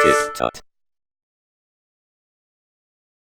TipTut.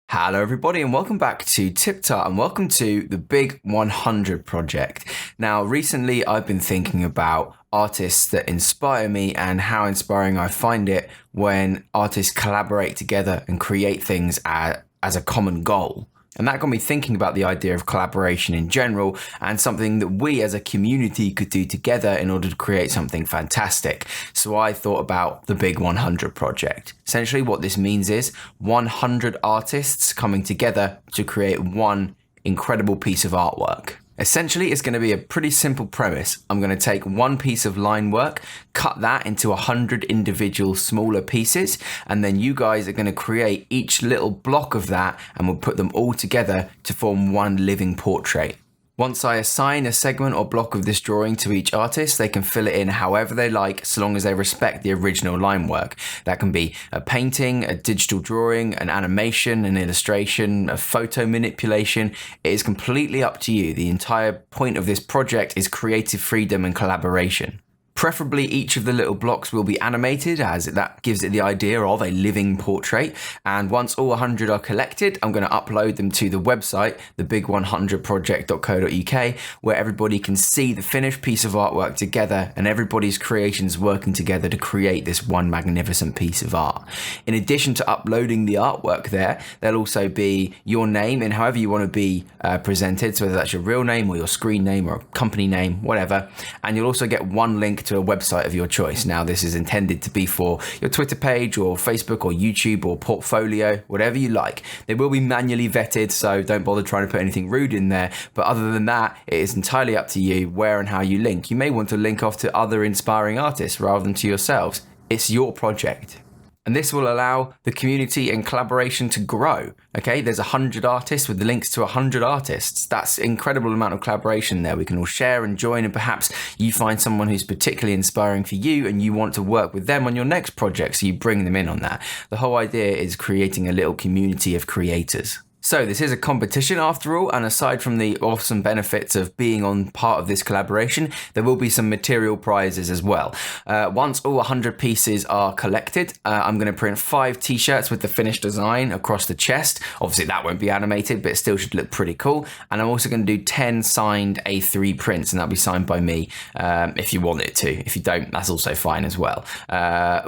Hello everybody and welcome back to TipTut and welcome to the Big 100 project. Now recently I've been thinking about artists that inspire me and how inspiring I find it when artists collaborate together and create things as a common goal. And that got me thinking about the idea of collaboration in general and something that we as a community could do together in order to create something fantastic. So I thought about the Big 100 project. Essentially what this means is 100 artists coming together to create one incredible piece of artwork. Essentially, it's going to be a pretty simple premise. I'm going to take one piece of line work, cut that into 100 individual smaller pieces, and then you guys are going to create each little block of that and we'll put them all together to form one living portrait. Once I assign a segment or block of this drawing to each artist, they can fill it in however they like, so long as they respect the original line work. That can be a painting, a digital drawing, an animation, an illustration, a photo manipulation. It is completely up to you. The entire point of this project is creative freedom and collaboration. Preferably each of the little blocks will be animated, as that gives it the idea of a living portrait. And once all 100 are collected, I'm going to upload them to the website, thebig100project.co.uk, where everybody can see the finished piece of artwork together and everybody's creations working together to create this one magnificent piece of art. In addition to uploading the artwork there, there'll also be your name in however you want to be presented, so whether that's your real name or your screen name or a company name, whatever. And you'll also get one link to a website of your choice. Now this is intended to be for your Twitter page or Facebook or YouTube or portfolio, whatever you like. They will be manually vetted, so don't bother trying to put anything rude in there. But other than that, it is entirely up to you where and how you link. You may want to link off to other inspiring artists rather than to yourselves. It's your project. And this will allow the community and collaboration to grow. Okay, there's 100 artists with the links to 100 artists. That's an incredible amount of collaboration there. We can all share and join, and perhaps you find someone who's particularly inspiring for you and you want to work with them on your next project, so you bring them in on that. The whole idea is creating a little community of creators. So this is a competition after all, and aside from the awesome benefits of being on part of this collaboration, there will be some material prizes as well. Once all 100 pieces are collected, I'm going to print 5 t-shirts with the finished design across the chest. Obviously that won't be animated, but it still should look pretty cool. And I'm also going to do 10 signed A3 prints, and that'll be signed by me if you want it to. If you don't, that's also fine as well.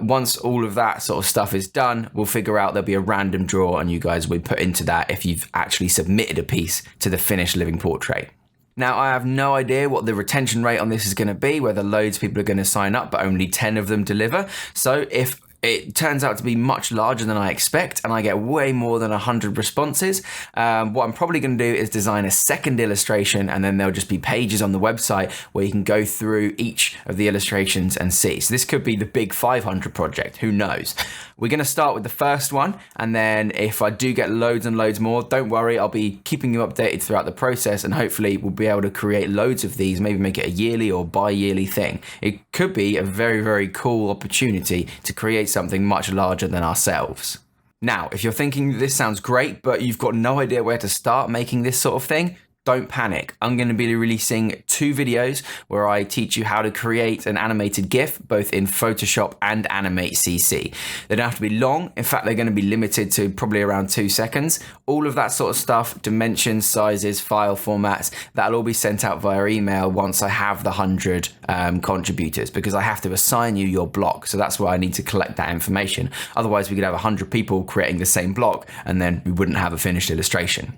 Once all of that sort of stuff is done, we'll figure out there'll be a random draw and you guys will be put into that if you've actually submitted a piece to the finished living portrait. Now, I have no idea what the retention rate on this is going to be, whether loads of people are going to sign up, but only 10 of them deliver. So if it turns out to be much larger than I expect and I get way more than 100 responses, what I'm probably going to do is design a second illustration, and then there'll just be pages on the website where you can go through each of the illustrations and see. So this could be the Big 500 project, who knows? We're going to start with the first one, and then if I do get loads and loads more, don't worry, I'll be keeping you updated throughout the process, and hopefully we'll be able to create loads of these, maybe make it a yearly or bi-yearly thing. It could be a very, very cool opportunity to create something much larger than ourselves. Now, if you're thinking this sounds great, but you've got no idea where to start making this sort of thing, don't panic. I'm going to be releasing 2 videos where I teach you how to create an animated GIF, both in Photoshop and Animate CC. They don't have to be long. In fact, they're going to be limited to probably around 2 seconds. All of that sort of stuff, dimensions, sizes, file formats, that'll all be sent out via email once I have the 100 contributors, because I have to assign you your block. So that's why I need to collect that information. Otherwise, we could have 100 people creating the same block and then we wouldn't have a finished illustration.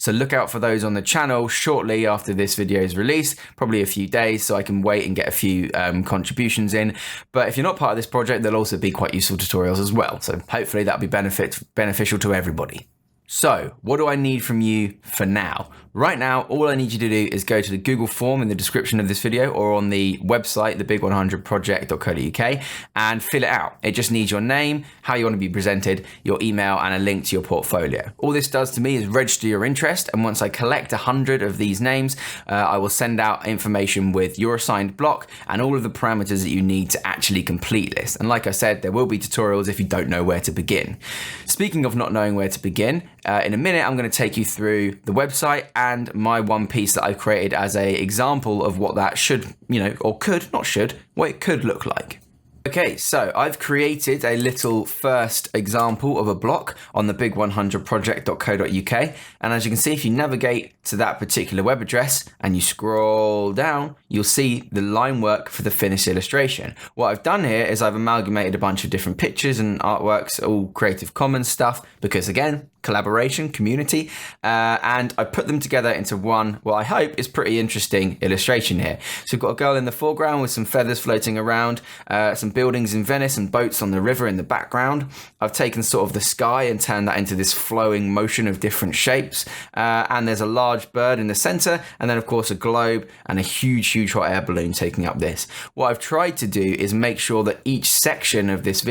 So look out for those on the channel shortly after this video is released, probably a few days, so I can wait and get a few contributions in. But if you're not part of this project, there'll also be quite useful tutorials as well. So hopefully that'll be beneficial to everybody. So what do I need from you for now? Right now, all I need you to do is go to the Google form in the description of this video or on the website, thebig100project.co.uk, and fill it out. It just needs your name, how you want to be presented, your email, and a link to your portfolio. All this does to me is register your interest, and once I collect 100 of these names, I will send out information with your assigned block and all of the parameters that you need to actually complete this. And like I said, there will be tutorials if you don't know where to begin. Speaking of not knowing where to begin, in a minute, I'm going to take you through the website and my one piece that I've created as an example of what that should, or could, not should, what it could look like. Okay, so I've created a little first example of a block on the big100project.co.uk. And as you can see, if you navigate to that particular web address and you scroll down, you'll see the line work for the finished illustration. What I've done here is I've amalgamated a bunch of different pictures and artworks, all Creative Commons stuff, because again, collaboration, community, and I put them together into one, what I hope is pretty interesting illustration here. So we've got a girl in the foreground with some feathers floating around, some buildings in Venice and boats on the river in the background. I've taken sort of the sky and turned that into this flowing motion of different shapes, and there's a large bird in the center, and then of course a globe and a huge hot air balloon taking up this. What I've tried to do is make sure that each section of this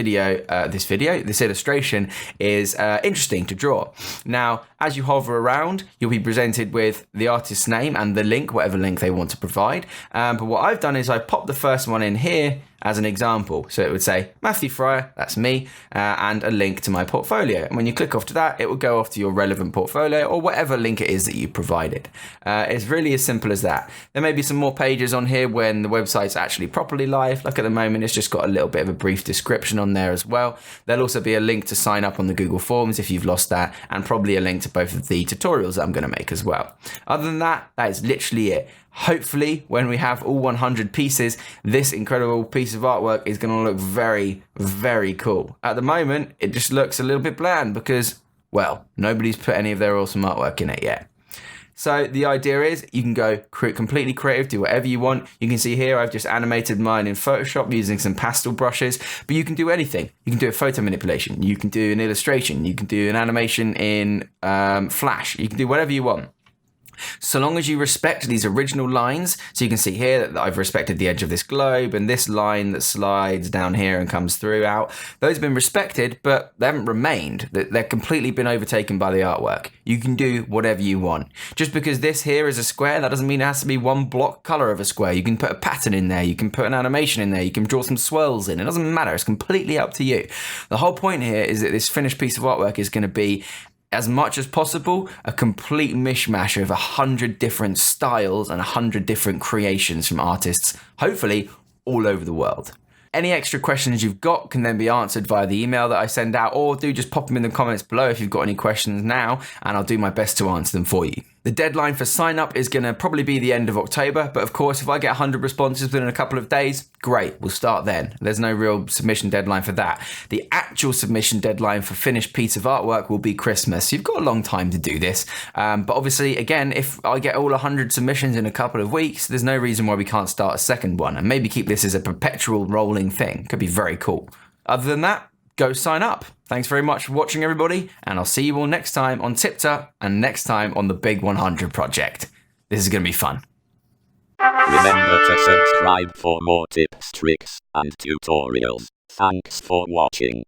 illustration is interesting to draw. Now, as you hover around, you'll be presented with the artist's name and the link, whatever link they want to provide. But what I've done is I popped the first one in here as an example. So it would say Matthew Fryer, that's me, and a link to my portfolio. And when you click off to that, it will go off to your relevant portfolio or whatever link it is that you provided. It's really as simple as that. There may be some more pages on here when the website's actually properly live. Like at the moment, it's just got a little bit of a brief description on there as well. There'll also be a link to sign up on the Google Forms if you've lost that, and probably a link to both of the tutorials that I'm going to make as well. Other than that, that is literally it. Hopefully, when we have all 100 pieces, this incredible piece of artwork is going to look very cool. At the moment, it just looks a little bit bland because, well, nobody's put any of their awesome artwork in it yet. So the idea is you can go completely creative, do whatever you want. You can see here I've just animated mine in Photoshop using some pastel brushes, but you can do anything. You can do a photo manipulation, you can do an illustration, you can do an animation in Flash, you can do whatever you want. So long as you respect these original lines, so you can see here that I've respected the edge of this globe and this line that slides down here and comes through out, those have been respected, but they haven't remained. They're completely been overtaken by the artwork. You can do whatever you want. Just because this here is a square, that doesn't mean it has to be one block color of a square. You can put a pattern in there, you can put an animation in there, you can draw some swirls in. It doesn't matter, it's completely up to you. The whole point here is that this finished piece of artwork is going to be, as much as possible, a complete mishmash of 100 different styles and 100 different creations from artists, hopefully all over the world. Any extra questions you've got can then be answered via the email that I send out, or do just pop them in the comments below if you've got any questions now, and I'll do my best to answer them for you. The deadline for sign up is going to probably be the end of October, but of course if I get 100 responses within a couple of days, great, we'll start then. There's no real submission deadline for that. The actual submission deadline for finished piece of artwork will be Christmas. You've got a long time to do this, but obviously again, if I get all 100 submissions in a couple of weeks, there's no reason why we can't start a second one and maybe keep this as a perpetual rolling thing. Could be very cool. Other than that, go sign up. Thanks very much for watching, everybody, and I'll see you all next time on TipTut and next time on the Big 100 Project. This is going to be fun. Remember to subscribe for more tips, tricks, and tutorials. Thanks for watching.